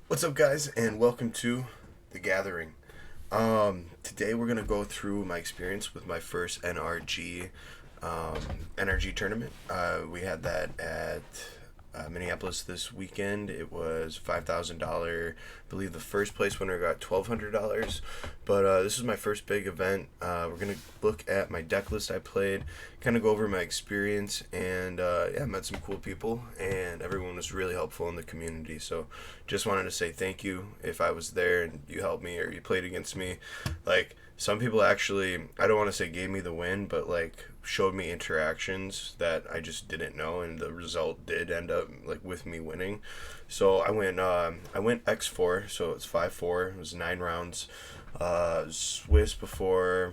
What's up, guys, and welcome to The Gathering. Today we're going to go through my experience with my first um, NRG tournament. We had that at Minneapolis this weekend. It was $5,000. I believe the first place winner got $1,200. But this is my first big event. We're going to look at my deck list I played, kind of go over my experience, and yeah, met some cool people, and everyone was really helpful in the community. So just wanted to say thank you if I was there and you helped me or you played against me. Like, some people actually, I don't want to say gave me the win, but like showed me interactions that I just didn't know, and the result did end up like with me winning. So I went X4, so it's 5-4. It was 9 rounds. Swiss before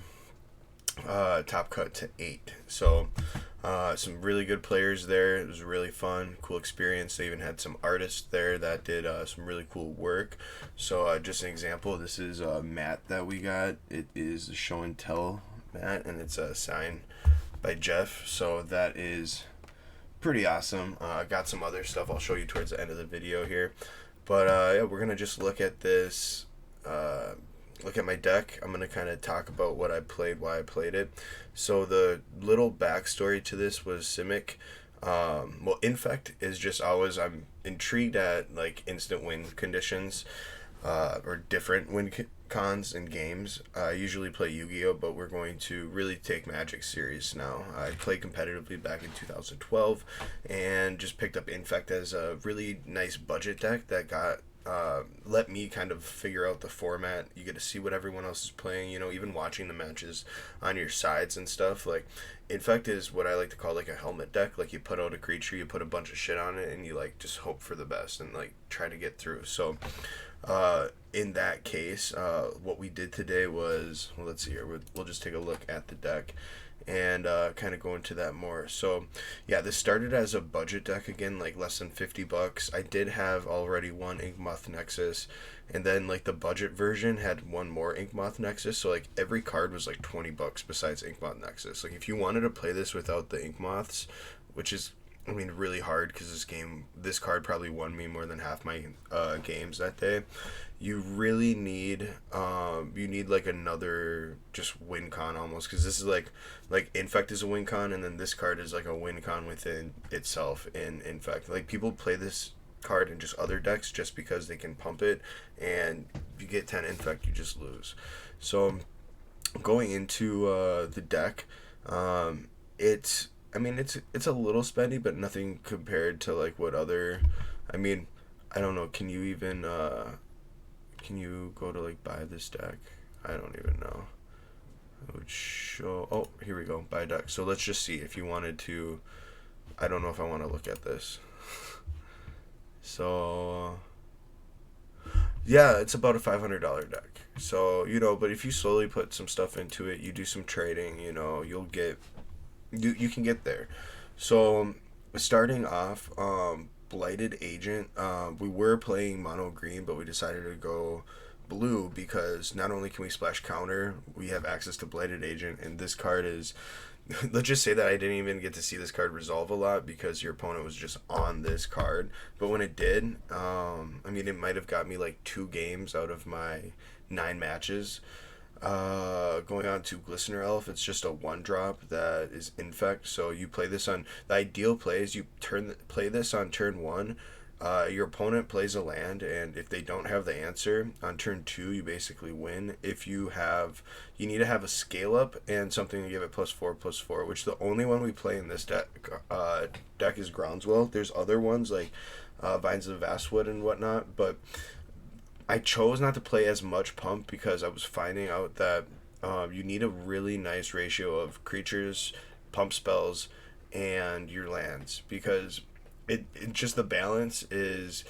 top cut to 8. So some really good players there. It was really fun, cool experience. They even had some artists there that did some really cool work. So just an example, this is a mat that we got. It is a show and tell mat, and it's a sign by Jeff. So that is pretty awesome. I got some other stuff I'll show you towards the end of the video here. But yeah, we're gonna just look at this. Look at my deck. I'm gonna kind of talk about what I played, why I played it. So the little backstory to this was Simic. Well, Infect is just always, I'm intrigued at like instant win conditions, or different cons in games. I usually play Yu-Gi-Oh, but we're going to really take Magic serious now. I played competitively back in 2012 and just picked up Infect as a really nice budget deck that got let me kind of figure out the format. You get to see what everyone else is playing, even watching the matches on your sides and stuff. Like, Infect is what I like to call like a helmet deck. Like, you put out a creature, you put a bunch of shit on it, and you like just hope for the best and like try to get through. So in that case, what we did today was, well, let's see here. We'll just take a look at the deck and kind of go into that more. So yeah, this started as a budget deck again, like less than $50. I did have already one Inkmoth Nexus, and then like the budget version had one more Inkmoth Nexus. So like every card was like $20 besides Inkmoth Nexus. Like, if you wanted to play this without the Inkmoths, which is, I mean, really hard, because this card probably won me more than half my games that day. You really need, you need like another just win con almost, because this is like Infect is a win con, and then this card is like a win con within itself in Infect. Like, people play this card in just other decks just because they can pump it, and you get 10 Infect, you just lose. So going into the deck, it's, I mean, it's a little spendy, but nothing compared to like what other. I mean, I don't know. Can you go to like buy this deck? I don't even know. It would show. Oh, here we go. Buy deck. So let's just see if you wanted to. I don't know if I want to look at this. So yeah, it's about a $500 deck. So, but if you slowly put some stuff into it, you do some trading, you can get there. So starting off, Blighted Agent. We were playing mono green, but we decided to go blue because not only can we splash counter, we have access to Blighted Agent, and this card is. Let's just say that I didn't even get to see this card resolve a lot because your opponent was just on this card. But when it did, I mean, it might have got me like 2 games out of my 9 matches. Going on to Glistener Elf, it's just a 1-drop that is Infect. So you play this on, the ideal play is you play this on turn 1. Your opponent plays a land, and if they don't have the answer on turn 2, you basically win. If you need to have a scale up and something to give it +4/+4, which the only one we play in this deck is Groundswell. There's other ones like Vines of Vastwood and whatnot, but I chose not to play as much pump because I was finding out that you need a really nice ratio of creatures, pump spells, and your lands, because it just, the balance is,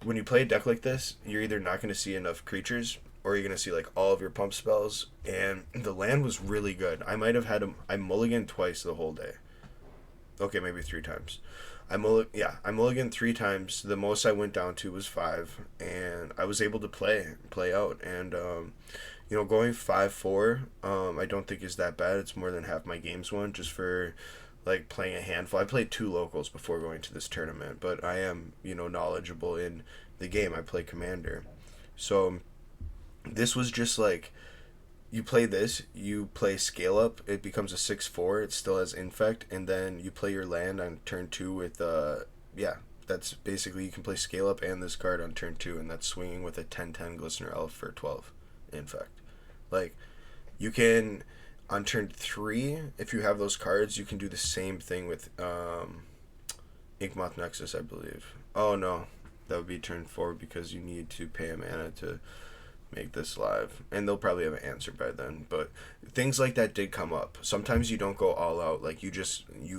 when you play a deck like this, you're either not going to see enough creatures, or you're going to see like all of your pump spells. And the land was really good. I might have had I mulliganed twice the whole day. Okay, maybe 3 times. I mulliganed 3 times. The most I went down to was 5, and I was able to play out. And going 5-4, I don't think is that bad. It's more than half my games won, just for like playing a handful. I played 2 locals before going to this tournament, but I am knowledgeable in the game. I play Commander. So this was just like, you play this, you play Scale Up, it becomes a 6/4, it still has Infect, and then you play your land on turn 2 with, yeah, that's basically, you can play Scale Up and this card on turn 2, and that's swinging with a 10/10 Glistener Elf for 12 Infect. Like, you can, on turn 3, if you have those cards, you can do the same thing with Inkmoth Nexus, I believe. Oh no, that would be turn 4 because you need to pay a mana to make this live, and they'll probably have an answer by then. But things like that did come up. Sometimes you don't go all out, like you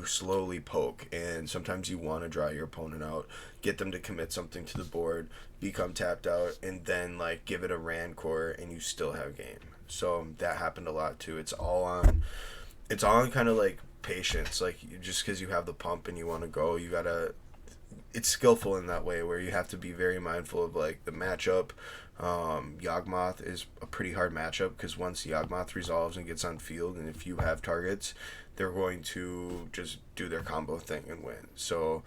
slowly poke, and sometimes you want to draw your opponent out, get them to commit something to the board, become tapped out, and then like give it a Rancor, and you still have game. So that happened a lot too. It's all on kind of like patience. Like, just because you have the pump and you want to go, you gotta, it's skillful in that way where you have to be very mindful of like the matchup. Yawgmoth is a pretty hard matchup because once Yawgmoth resolves and gets on field, and if you have targets, they're going to just do their combo thing and win. So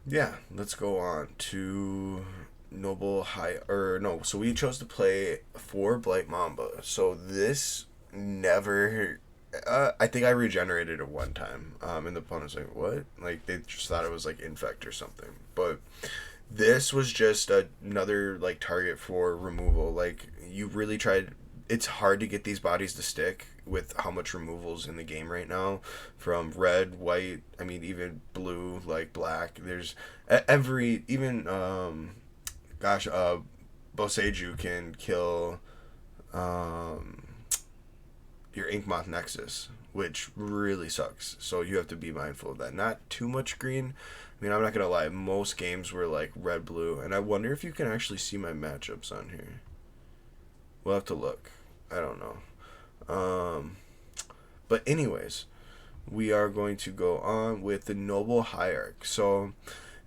yeah, let's go on to Noble High, or no, so we chose to play 4 Blight Mamba. So this never, I think I regenerated it one time, and the opponent's like, what? Like, they just thought it was like Infect or something. But this was just another like target for removal. Like, you really tried, it's hard to get these bodies to stick with how much removals in the game right now, from red, white, I mean even blue, like black. There's every, even Boseiju can kill your Inkmoth Nexus, which really sucks. So you have to be mindful of that. Not too much green. I mean, I'm not gonna lie, most games were like red, blue, and I wonder if you can actually see my matchups on here. We'll have to look. I don't know. But anyways, we are going to go on with the Noble Hierarch. So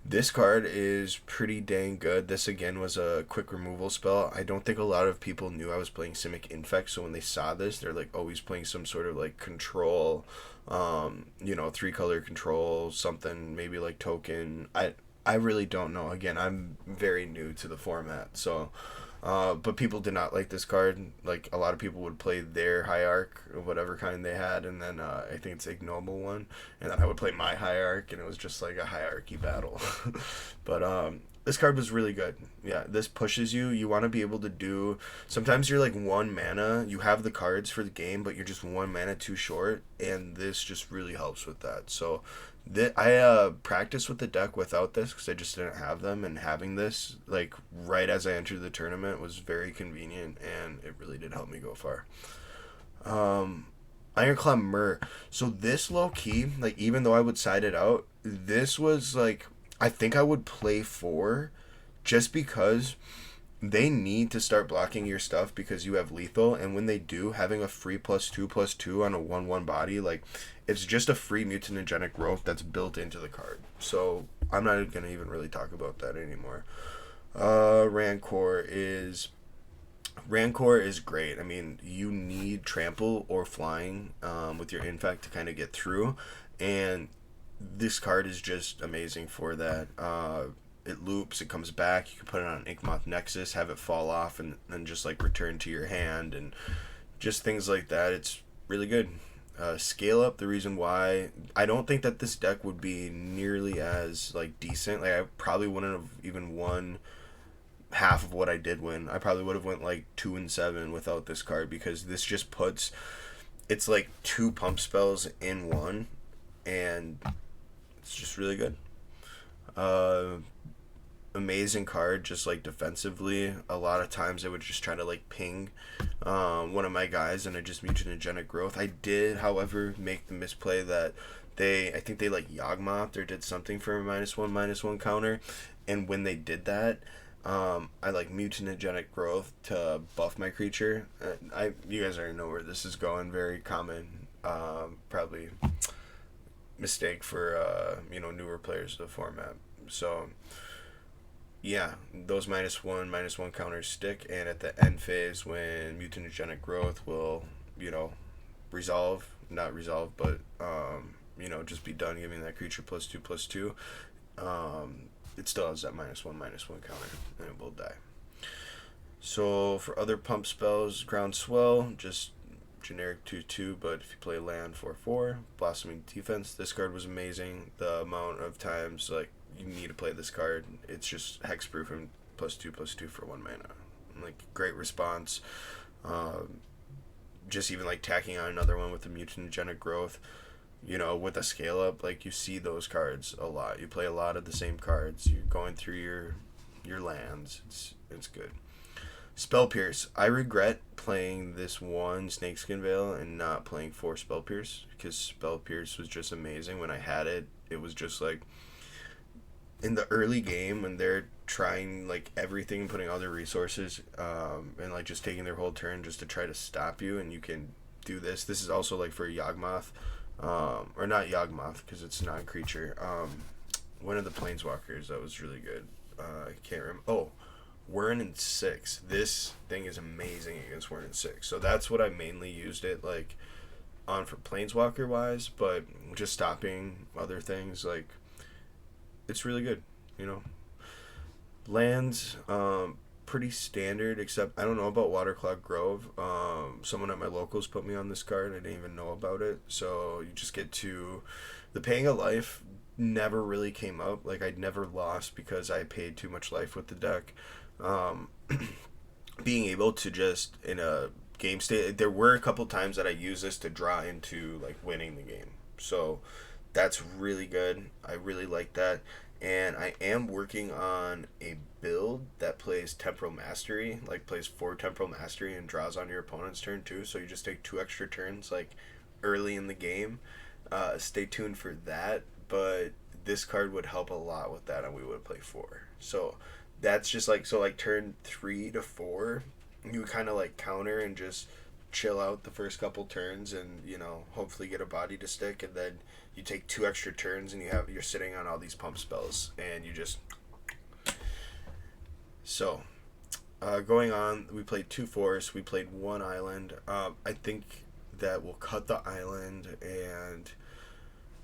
this card is pretty dang good. This again was a quick removal spell. I don't think a lot of people knew I was playing Simic Infect, so when they saw this, they're like, oh, he's playing some sort of like control, 3-color control, something, maybe like token. I really don't know. Again, I'm very new to the format, so but people did not like this card. Like, a lot of people would play their Hierarch of whatever kind they had, and then I think it's Ignoble one, and then I would play my Hierarch, and it was just like a hierarchy battle. But this card was really good. Yeah, this pushes you. You want to be able to do, sometimes you're like 1 mana, you have the cards for the game, but you're just 1 mana too short, and this just really helps with that. So I practiced with the deck without this because I just didn't have them, and having this like right as I entered the tournament was very convenient, and it really did help me go far. Ironclad Myr. So this low key, like, even though I would side it out, this was like, I think I would play 4 just because they need to start blocking your stuff because you have lethal, and when they do, having a free +2/+2 on a 1/1 body, like, it's just a free mutagenic growth that's built into the card. So I'm not gonna even really talk about that anymore. Rancor is great. I mean, you need trample or flying with your Infect to kind of get through, and this card is just amazing for that. It loops, it comes back, you can put it on Inkmoth Nexus, have it fall off, and then just like return to your hand, and just things like that. It's really good. Scale Up, the reason why I don't think that this deck would be nearly as like decent, like I probably wouldn't have even won half of what I did win. I probably would have went like 2-7 without this card, because this just puts, it's like 2 pump spells in one, and it's just really good. Amazing card, just like defensively. A lot of times I would just try to like ping one of my guys, and I just mutagenic growth. I did, however, make the misplay that I think they like Yawgmoth or did something for a -1/-1 counter, and when they did that, I like mutagenic growth to buff my creature. You guys already know where this is going. Very common, probably mistake for newer players to the format. So yeah, those -1/-1 counters stick, and at the end phase, when mutagenic growth will not resolve, but just be done giving that creature +2/+2, it still has that -1/-1 counter, and it will die. So for other pump spells, Groundswell, just generic 2/2, but if you play land 4/4, Blossoming Defense, this card was amazing. The amount of times like you need to play this card, it's just hexproof and +2/+2 for 1 mana. Like great response. Just even like tacking on another one with the Mutagenic Growth, you know, with a scale up, like you see those cards a lot. You play a lot of the same cards. You're going through your lands. It's good. Spell Pierce. I regret playing this one Snakeskin Veil and not playing 4 Spell Pierce, because Spell Pierce was just amazing. When I had it, it was just like in the early game when they're trying like everything, putting all their resources, and like just taking their whole turn just to try to stop you, and you can do this. This is also like for Yawgmoth, or not Yawgmoth because it's not a creature. One of the Planeswalkers that was really good. I can't remember. Oh, Whirn in 6. This thing is amazing against Whirn in 6. So that's what I mainly used it like on for Planeswalker wise, but just stopping other things, like it's really good, you know. Lands, pretty standard, except I don't know about Waterclogged Grove. Someone at my locals put me on this card. I didn't even know about it. So you just get to the paying a life never really came up. Like I'd never lost because I paid too much life with the deck. Being able to just in a game state, there were a couple times that I used this to draw into like winning the game. So that's really good. I really like that. And I am working on a build that plays Temporal Mastery, like plays 4 Temporal Mastery and draws on your opponent's turn too. So you just take 2 extra turns like early in the game. Stay tuned for that. But this card would help a lot with that, and we would play 4. So that's just like, so like turn 3 to 4, you kind of like counter and just chill out the first couple turns, and you know, hopefully get a body to stick, and then you take 2 extra turns and you're sitting on all these pump spells, and you just so going on, we played 2 forests, we played 1 island. I think that we'll cut the island, and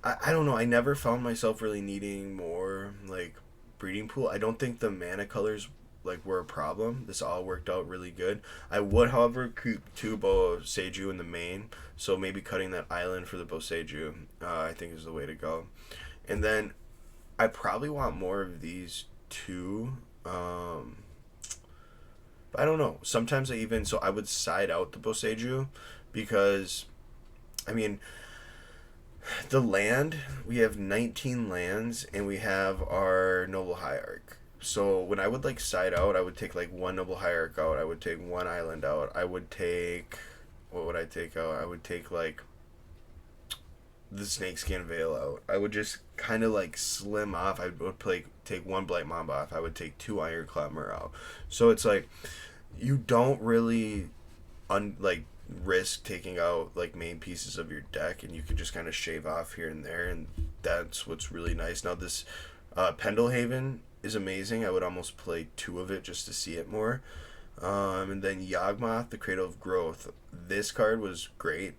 I don't know, I never found myself really needing more like breeding pool. I don't think the mana colors like were a problem. This all worked out really good. I would, however, keep 2 Boseiju in the main, so maybe cutting that island for the Boseiju, I think is the way to go. And then I probably want more of these 2. But I don't know. Sometimes I would side out the Boseiju because, I mean, the land, we have 19 lands, and we have our Noble Hierarch. So when I would like side out, I would take like 1 Noble Hierarch out, I would take 1 island out, I would take, what would I take out? I would take like the Snakeskin Veil out. I would just kind of like slim off. I would take 1 Blight Mamba off. I would take 2 Ironclad Mirror out. So it's like you don't really risk taking out like main pieces of your deck, and you can just kind of shave off here and there, and that's what's really nice. Now this Pendelhaven is amazing. I would almost play 2 of it just to see it more. And then Yawgmoth, the Cradle of Growth. This card was great.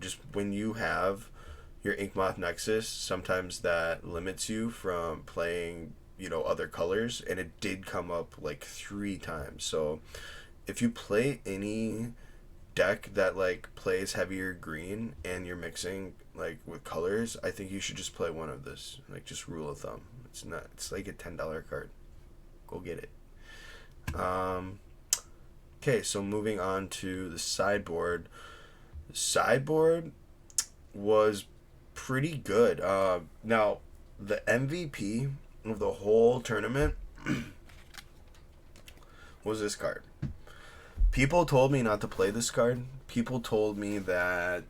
Just when you have your Inkmoth Nexus, sometimes that limits you from playing, you know, other colors, and it did come up like 3 times. So if you play any deck that like plays heavier green and you're mixing like with colors, I think you should just play one of this. Like, just rule of thumb. It's like a $10 card. Go get it. Okay, so moving on to the sideboard. The sideboard was pretty good. Now, the MVP of the whole tournament was this card. People told me not to play this card. People told me that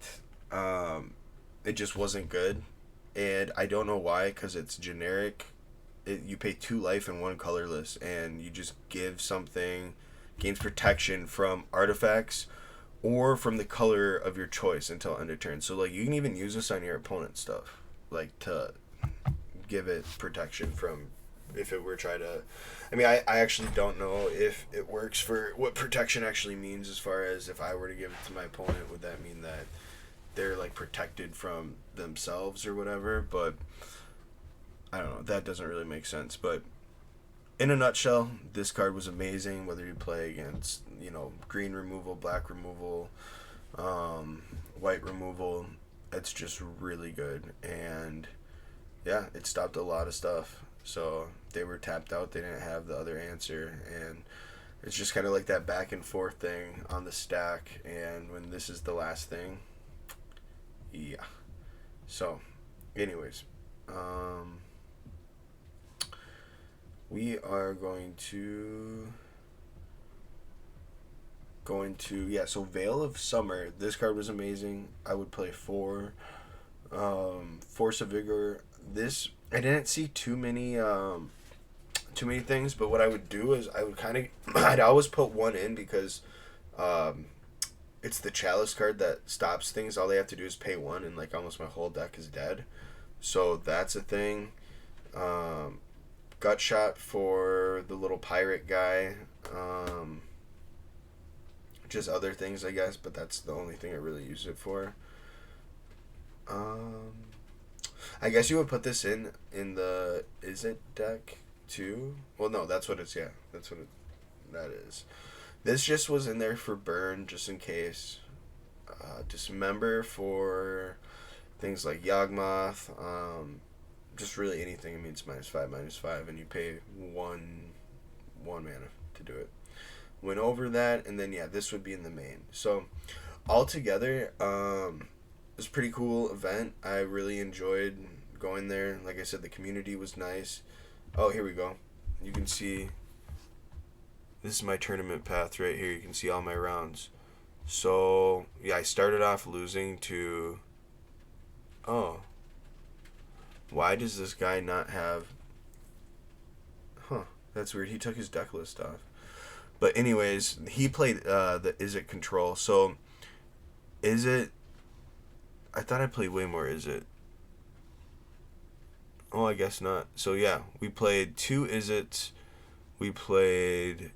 it just wasn't good. And I don't know why, because it's generic. You pay 2 life and 1 colorless, and you just give something, gains protection from artifacts or from the color of your choice until end of turn. So like you can even use this on your opponent's stuff, like to give it protection from if it were try to. I mean, I actually don't know if it works for what protection actually means, as far as if I were to give it to my opponent, would that mean that they're like protected from themselves or whatever? But I don't know, that doesn't really make sense. But in a nutshell, this card was amazing. Whether you play against, green removal, black removal, white removal, it's just really good. And yeah, it stopped a lot of stuff. So they were tapped out. They didn't have the other answer, and it's just kind of like that back and forth thing on the stack. And when this is the last thing, yeah. So, anyways, we are going to yeah. So Veil of Summer. This card was amazing. I would play 4. Force of Vigor. This I didn't see too many things, but what I would do is I would I'd always put 1 in because it's the Chalice card that stops things. All they have to do is pay 1, and like almost my whole deck is dead. So that's a thing. Gut Shot for the little pirate guy. Just other things, I guess, but that's the only thing I really use it for. I guess you would put this in the Is It deck too? Well, no, that's what it's, yeah. That is. This just was in there for burn, just in case. Dismember for things like Yawgmoth. Just really anything. I mean, it's -5, and you pay one mana to do it. Went over that, and then, yeah, this would be in the main. So, altogether, it was a pretty cool event. I really enjoyed going there. Like I said, the community was nice. Oh, here we go. You can see, this is my tournament path right here. You can see all my rounds. So, yeah, I started off losing to... Oh. Why does this guy not have... Huh, that's weird. He took his deck list off. But anyways, he played the Is It control. So, Is It... I thought I played way more Is It. Oh, I guess not. So, yeah, we played 2 Is It's. We played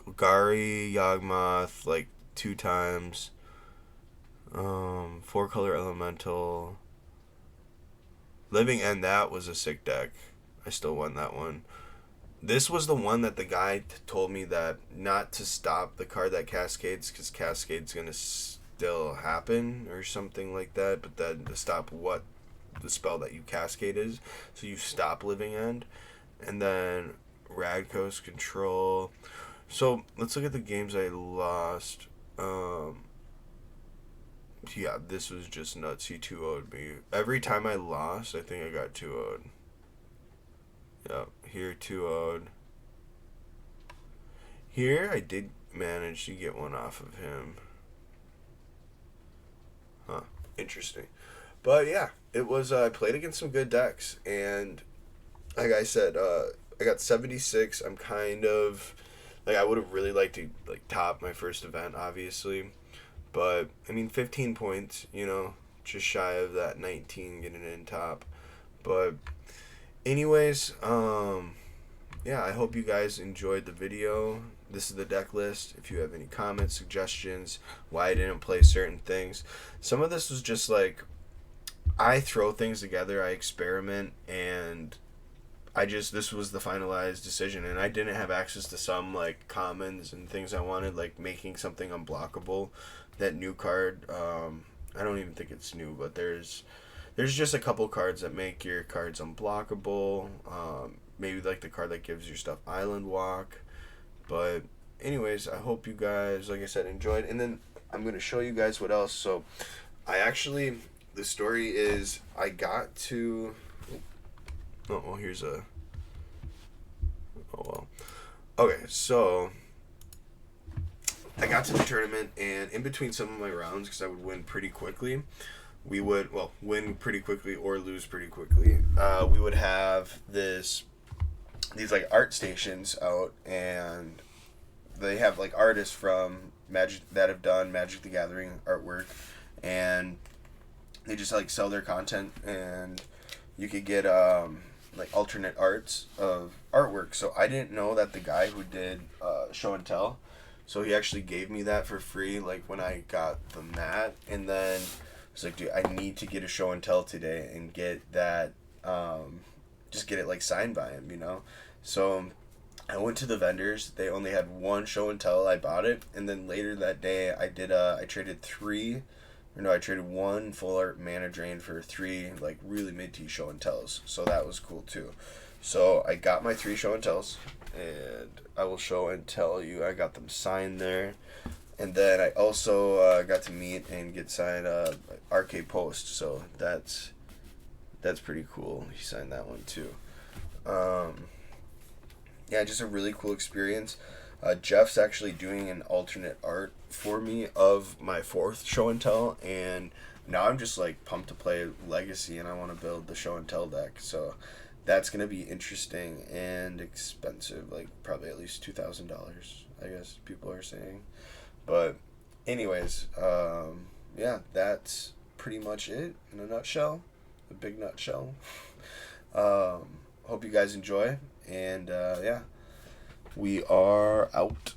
Gari, Yawgmoth, like, 2 times. 4-color Elemental. Living End, that was a sick deck. I still won that one. This was the one that the guy told me that not to stop the card that cascades, because Cascade's going to still happen or something like that, but then to stop what the spell that you cascade is. So you stop Living End. And then Radco's Control. So let's look at the games I lost. Yeah, this was just nuts. He 2-0'd me. Every time I lost, I think I got 2-0'd. Yep, here 2-0'd. Here I did manage to get one off of him. Huh, interesting. But yeah, it was, I played against some good decks, and like I said, I got 76. I'm kind of, like, I would have really liked to, like, top my first event, obviously. But, I mean, 15 points, just shy of that 19 getting in top. But, anyways, yeah, I hope you guys enjoyed the video. This is the deck list. If you have any comments, suggestions, why I didn't play certain things. Some of this was just, like, I throw things together, I experiment, and this was the finalized decision, and I didn't have access to some, like, commons and things I wanted, like making something unblockable. That new card, I don't even think it's new, but there's just a couple cards that make your cards unblockable. Maybe like the card that gives your stuff Island Walk. But anyways, I hope you guys, like I said, enjoyed. And then I'm going to show you guys what else. So the story is I got to... Oh, well, here's a... Oh, well. Okay, so I got to the tournament, and in between some of my rounds, because I would win pretty quickly, we would, win pretty quickly or lose pretty quickly. We would have these, like, art stations out, and they have, like, artists from Magic that have done Magic the Gathering artwork, and they just, like, sell their content, and you could get, like, alternate arts of artwork. So I didn't know that the guy who did show and tell, so he actually gave me that for free, like, when I got the mat. And then I was like, dude, I need to get a show and tell today and get that, just get it, like, signed by him, So I went to the vendors. They only had one show and tell. I bought it, and then later that day, I traded three, or no, I traded one full art mana drain for three like really mid T show and tells. So that was cool too. So I got my three show and tells, and I will show and tell you. I got them signed there, and then I also got to meet and get signed RK Post. So that's pretty cool. He signed that one too. Yeah, just a really cool experience. Jeff's actually doing an alternate art for me of my fourth show and tell, and now I'm just like pumped to play Legacy, and I want to build the show and tell deck. So that's gonna be interesting and expensive, like probably at least $2,000. I guess people are saying, but anyways, yeah, that's pretty much it in a nutshell, a big nutshell. Hope you guys enjoy, and yeah, we are out.